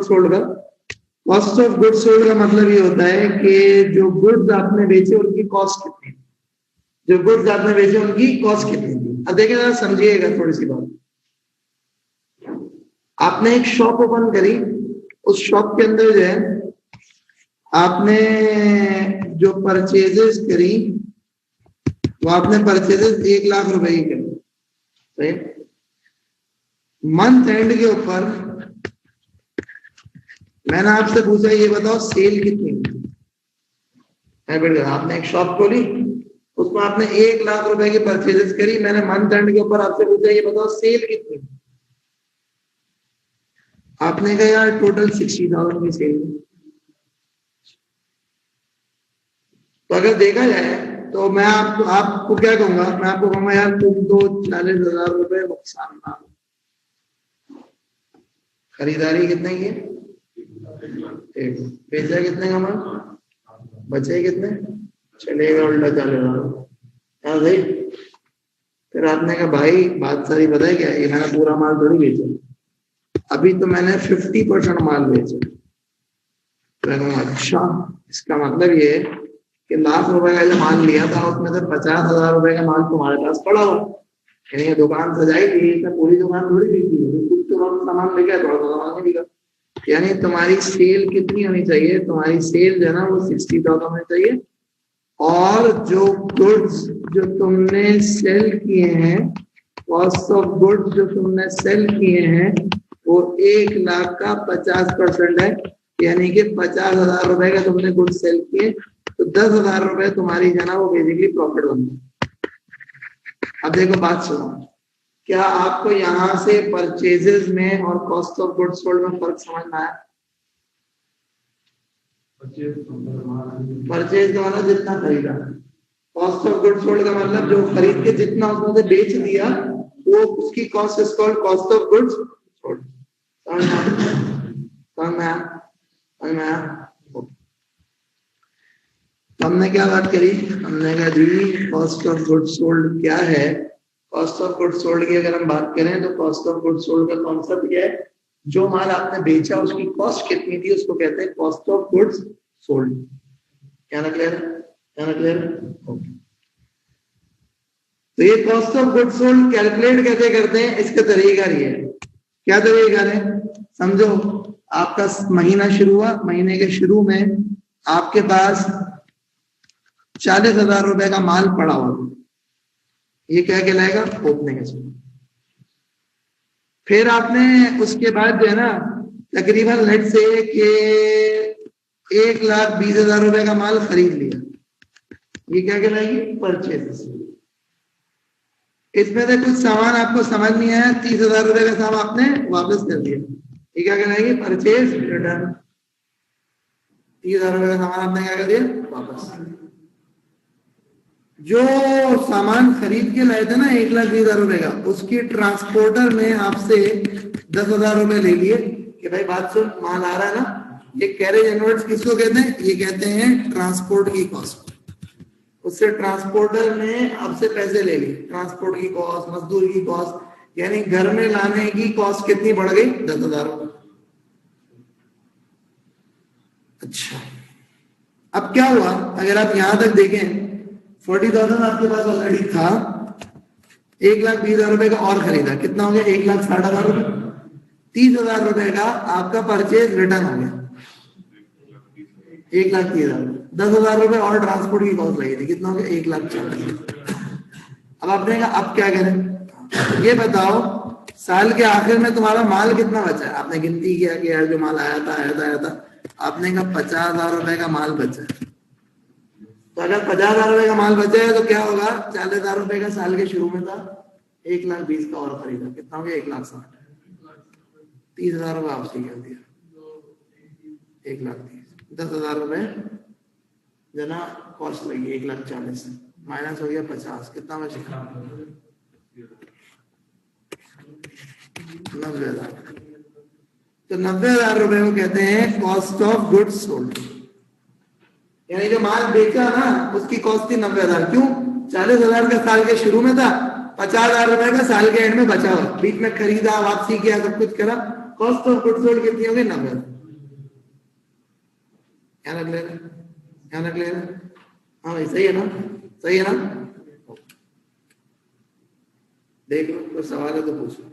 Sold का cost of goods sold का मतलब ये होता है कि जो गुड्स आपने बेचे उनकी कॉस्ट कितनी, जो गुड्स आपने बेचे उनकी कॉस्ट कितनी थी। अब देखिए जरा समझिएगा थोड़ी सी बात। आपने एक शॉप ओपन करी, उस शॉप के अंदर जो है आपने जो परचेजेस करी वो आपने परचेजेस 1 लाख रुपए की करी। मंथ एंड के ऊपर मैंने आपसे पूछा ये बताओ सेल कितनी है। आपने एक शॉप खोली, उसमें आपने 1 लाख रुपए की परचेजेस करी, मैंने मंथ एंड के ऊपर आपसे पूछा ये बताओ सेल कितनी। आपने कहा यार टोटल 60,000 की सेल। तो अगर देखा जाए तो मैं आपको क्या कहूंगा, मैं आपको कहूंगा यार तुम तो 40,000 रुपए नुकसान ना, खरीदारी कितने की, पैसा कितने का माल बचे कितने, चलेगा उल्टा 40,000 सही। फिर आपने कहा भाई बात सारी पता है क्या, ये मैंने पूरा माल थोड़ी बेचा, अभी तो मैंने 50% माल बेचा। अच्छा, इसका मतलब ये कि लाख रुपए का जो माल लिया था उसमें से 50,000 रुपए का माल तुम्हारे पास पड़ा हुआ, यानी दुकान सजाई थी, पूरी दुकान थोड़ी बिकी, कुछ तो सामान बिका, थोड़ा सा सामान नहीं बिका। यानी तुम्हारी सेल कितनी होनी चाहिए, तुम्हारी सेल जो है ना वो 60,000 होनी चाहिए, और जो गुड्स जो तुमने सेल किए हैं, कॉस्ट ऑफ गुड्स जो तुमने सेल किए हैं वो 1 लाख का 50% है, यानी कि 50,000 रुपए का तुमने गुड्स सेल किए, तो 10,000 रुपए तुम्हारी जो है ना वो बेसिकली प्रॉफिट बनता है। अब देखो बात सुनो, क्या आपको यहां से परचेजेस में और कॉस्ट ऑफ गुड्स सोल्ड में फर्क समझ में आया? परचेज का मतलब जितना खरीदा, कॉस्ट ऑफ गुड्स सोल्ड का मतलब जो खरीद के जितना उसने बेच दिया वो उसकी cost is called cost of goods sold. हमने क्या बात करी, हमने कहा जी कॉस्ट ऑफ गुड्स सोल्ड क्या है। कॉस्ट ऑफ गुड्स सोल्ड की अगर हम बात करें तो कॉस्ट ऑफ गुड्स सोल्ड का कॉन्सेप्ट क्या है, जो माल आपने बेचा उसकी कॉस्ट कितनी थी उसको कहते हैं कॉस्ट ऑफ गुड्स सोल्ड। क्या ना क्लियर, क्या ना क्लियर? ओके, तो ये cost of goods sold calculate कैसे करते हैं, इसका तरीका ये है। क्या तरीका है, समझो आपका महीना शुरू हुआ, महीने के शुरू में आपके पास 40,000 रुपए का माल पड़ा हुआ, ये क्या कहलाएगा, ओपनिंग स्टॉक। फिर आपने उसके बाद जो है ना तकरीबन लेट से कि 1,20,000 रुपए का माल खरीद लिया, ये क्या कहलाएगी, परचेज। इसमें से कुछ सामान आपको समझ नहीं आया, 30,000 रुपए का सामान आपने वापस कर दिया, ये क्या कहलाएगी, परचेज रिटर्न। 30,000 रुपए का सामान आपने क्या कर दिया, वापस। जो सामान खरीद के लाए थे ना 1,20,000 रुपए का, उसकी ट्रांसपोर्टर ने आपसे 10,000 रुपए ले लिए कि भाई बात सुन माल आ रहा है ना, ये कैरेज इनवर्ड्स किसको कहते हैं, ये कहते हैं ट्रांसपोर्ट की कॉस्ट। उससे ट्रांसपोर्टर ने आपसे पैसे ले लिए, ट्रांसपोर्ट की कॉस्ट, मजदूर की कॉस्ट, यानी घर में लाने की कॉस्ट कितनी बढ़ गई, 10,000 रुपए। अच्छा, अब क्या हुआ, अगर आप यहां तक देखें 40,000 आपके पास ऑलरेडी था, 1,20,000 रुपए का और खरीदा, कितना हो गया, 1,60,000 रुपए। 30,000 रुपए का आपका परचेज रिटर्न हो गया, 1,30,000। 10,000 रुपए और ट्रांसपोर्ट की कॉस्ट लगी थी, कितना हो गया, 1,40,000। अब आपने कहा अब क्या करें, ये बताओ साल के आखिर में तुम्हारा माल कितना बचा है। आपने गिनती किया कि यार जो माल आया था, आपने कहा 50,000 रुपए का माल बचा है। तो अगर 50,000 रुपए का माल बचा है तो क्या होगा, 40,000 रुपए का साल के शुरू में था, 1,20,000 का और खरीदा, कितना हो गया, 1,60,000। 30,000 रुपए आपसे कर दिया, 1,30,000। 10,000 रुपए जना कॉस्ट लगी 1,40,000, माइनस हो गया 50, कितना बचेगा, 90,000। तो 90,000 रुपए को कहते हैं कॉस्ट ऑफ गुड्स सोल्ड, यानी जो माल बेचा ना उसकी कॉस्ट थी 90,000। क्यों, 40,000 का साल के शुरू में था, 50,000 रुपए का साल के एंड में बचा हुआ, बीच में खरीदा, वापसी किया, सब कुछ करा, कॉस्ट ऑफ गुड्स सोल्ड कितनी होगी? 90। ध्यान रख लेना, ध्यान रख लेना। हाँ भाई सही है ना, सही है ना? देख लो, कोई सवाल है तो पूछो।